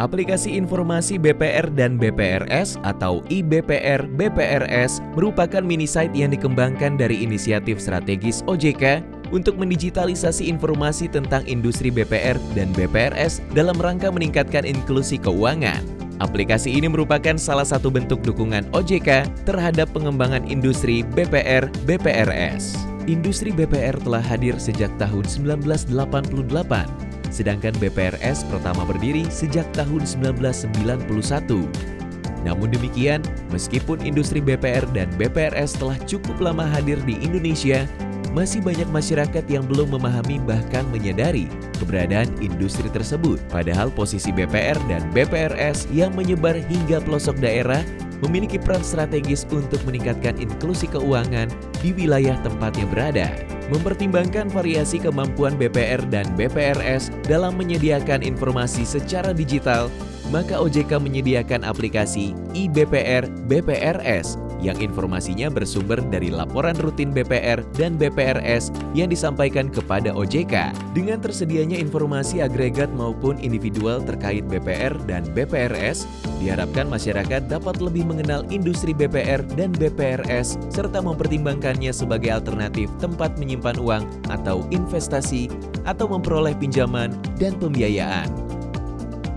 Aplikasi Informasi BPR dan BPRS atau IBPR BPRS merupakan mini site yang dikembangkan dari inisiatif strategis OJK untuk mendigitalisasi informasi tentang industri BPR dan BPRS dalam rangka meningkatkan inklusi keuangan. Aplikasi ini merupakan salah satu bentuk dukungan OJK terhadap pengembangan industri BPR BPRS. Industri BPR telah hadir sejak tahun 1988. Sedangkan BPRS pertama berdiri sejak tahun 1991. Namun demikian, meskipun industri BPR dan BPRS telah cukup lama hadir di Indonesia, masih banyak masyarakat yang belum memahami bahkan menyadari keberadaan industri tersebut. Padahal posisi BPR dan BPRS yang menyebar hingga pelosok daerah memiliki peran strategis untuk meningkatkan inklusi keuangan di wilayah tempatnya berada. Mempertimbangkan variasi kemampuan BPR dan BPRS dalam menyediakan informasi secara digital, maka OJK menyediakan aplikasi IBPR BPRS yang informasinya bersumber dari laporan rutin BPR dan BPRS yang disampaikan kepada OJK. Dengan tersedianya informasi agregat maupun individual terkait BPR dan BPRS, diharapkan masyarakat dapat lebih mengenal industri BPR dan BPRS serta mempertimbangkannya sebagai alternatif tempat menyimpan uang atau investasi atau memperoleh pinjaman dan pembiayaan.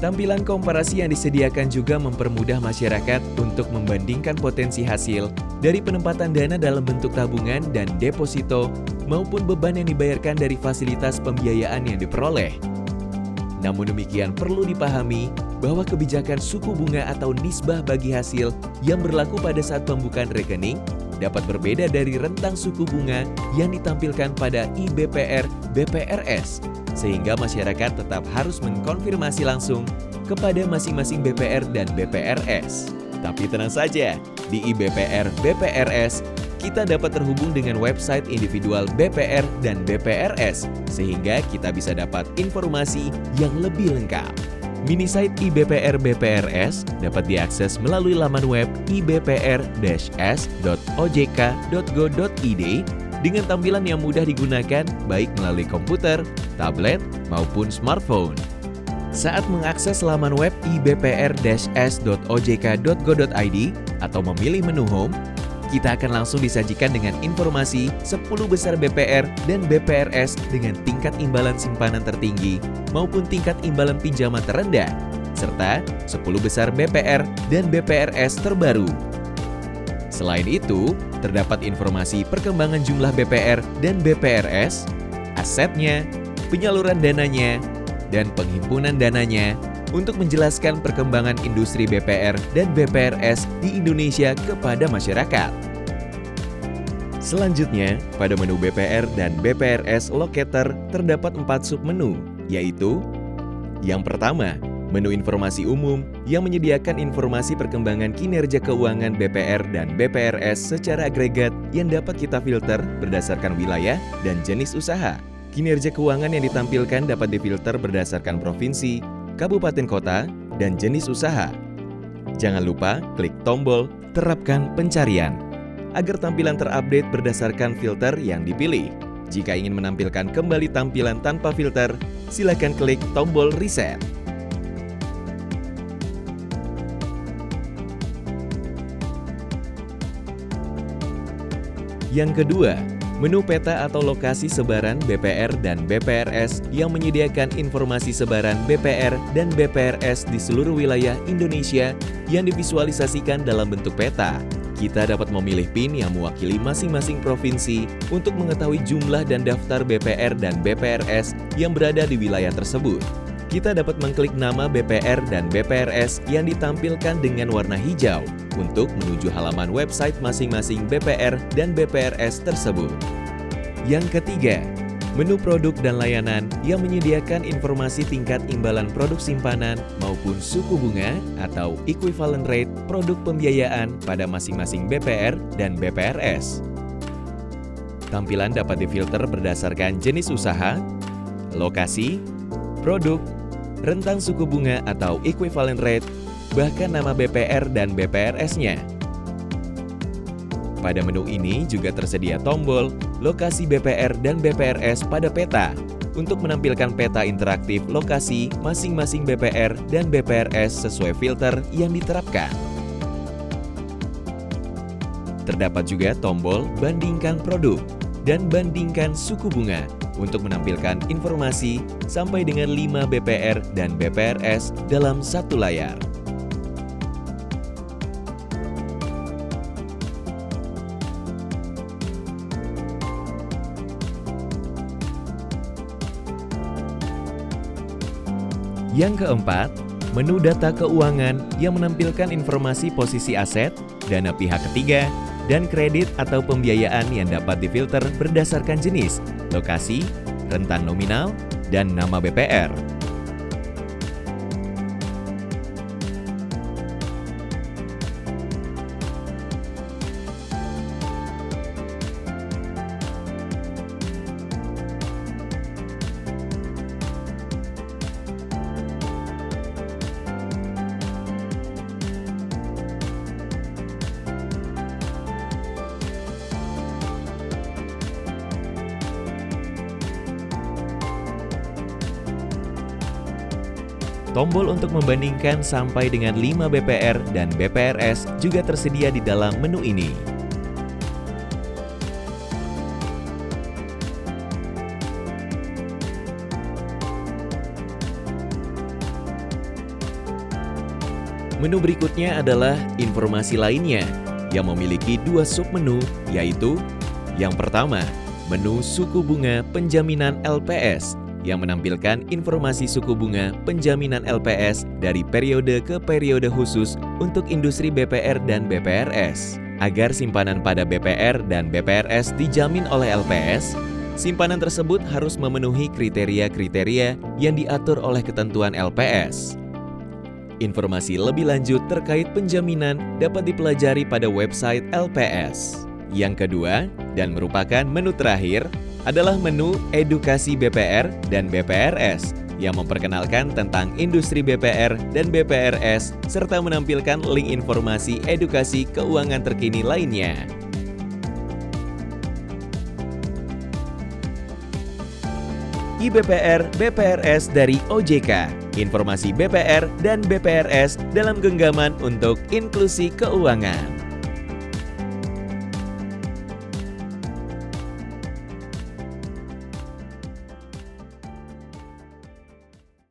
Tampilan komparasi yang disediakan juga mempermudah masyarakat untuk membandingkan potensi hasil dari penempatan dana dalam bentuk tabungan dan deposito maupun beban yang dibayarkan dari fasilitas pembiayaan yang diperoleh. Namun demikian perlu dipahami bahwa kebijakan suku bunga atau nisbah bagi hasil yang berlaku pada saat pembukaan rekening dapat berbeda dari rentang suku bunga yang ditampilkan pada IBPR BPRS, sehingga masyarakat tetap harus mengkonfirmasi langsung kepada masing-masing BPR dan BPRS. Tapi tenang saja, di IBPR BPRS kita dapat terhubung dengan website individual BPR dan BPRS, sehingga kita bisa dapat informasi yang lebih lengkap. Mini site IBPR BPRS dapat diakses melalui laman web ibpr-s.ojk.go.id dengan tampilan yang mudah digunakan baik melalui komputer, tablet, maupun smartphone. Saat mengakses laman web ibpr-s.ojk.go.id atau memilih menu Home, kita akan langsung disajikan dengan informasi 10 besar BPR dan BPRS dengan tingkat imbalan simpanan tertinggi maupun tingkat imbalan pinjaman terendah, serta 10 besar BPR dan BPRS terbaru. Selain itu, terdapat informasi perkembangan jumlah BPR dan BPRS, asetnya, penyaluran dananya, dan penghimpunan dananya untuk menjelaskan perkembangan industri BPR dan BPRS di Indonesia kepada masyarakat. Selanjutnya, pada menu BPR dan BPRS Locator terdapat 4 submenu, yaitu yang pertama, menu informasi umum yang menyediakan informasi perkembangan kinerja keuangan BPR dan BPRS secara agregat yang dapat kita filter berdasarkan wilayah dan jenis usaha. Kinerja keuangan yang ditampilkan dapat difilter berdasarkan provinsi, kabupaten kota, dan jenis usaha. Jangan lupa klik tombol terapkan pencarian agar tampilan terupdate berdasarkan filter yang dipilih. Jika ingin menampilkan kembali tampilan tanpa filter, silakan klik tombol reset. Yang kedua, menu peta atau lokasi sebaran BPR dan BPRS yang menyediakan informasi sebaran BPR dan BPRS di seluruh wilayah Indonesia yang divisualisasikan dalam bentuk peta. Kita dapat memilih PIN yang mewakili masing-masing provinsi untuk mengetahui jumlah dan daftar BPR dan BPRS yang berada di wilayah tersebut. Kita dapat mengklik nama BPR dan BPRS yang ditampilkan dengan warna hijau untuk menuju halaman website masing-masing BPR dan BPRS tersebut. Yang ketiga, menu produk dan layanan yang menyediakan informasi tingkat imbalan produk simpanan maupun suku bunga atau equivalent rate produk pembiayaan pada masing-masing BPR dan BPRS. Tampilan dapat difilter berdasarkan jenis usaha, lokasi, produk, rentang suku bunga atau equivalent rate, bahkan nama BPR dan BPRS-nya. Pada menu ini juga tersedia tombol lokasi BPR dan BPRS pada peta untuk menampilkan peta interaktif lokasi masing-masing BPR dan BPRS sesuai filter yang diterapkan. Terdapat juga tombol bandingkan produk dan bandingkan suku bunga untuk menampilkan informasi sampai dengan 5 BPR dan BPRS dalam satu layar. Yang keempat, menu data keuangan yang menampilkan informasi posisi aset, dana pihak ketiga, dan kredit atau pembiayaan yang dapat difilter berdasarkan jenis, lokasi, rentang nominal, dan nama BPR. Tombol untuk membandingkan sampai dengan 5 BPR dan BPRS juga tersedia di dalam menu ini. Menu berikutnya adalah informasi lainnya yang memiliki 2 submenu, yaitu yang pertama, menu suku bunga penjaminan LPS yang menampilkan informasi suku bunga penjaminan LPS dari periode ke periode khusus untuk industri BPR dan BPRS. Agar simpanan pada BPR dan BPRS dijamin oleh LPS, simpanan tersebut harus memenuhi kriteria-kriteria yang diatur oleh ketentuan LPS. Informasi lebih lanjut terkait penjaminan dapat dipelajari pada website LPS. Yang kedua, dan merupakan menu terakhir, adalah menu edukasi BPR dan BPRS yang memperkenalkan tentang industri BPR dan BPRS serta menampilkan link informasi edukasi keuangan terkini lainnya. IBPR BPRS dari OJK, informasi BPR dan BPRS dalam genggaman untuk inklusi keuangan.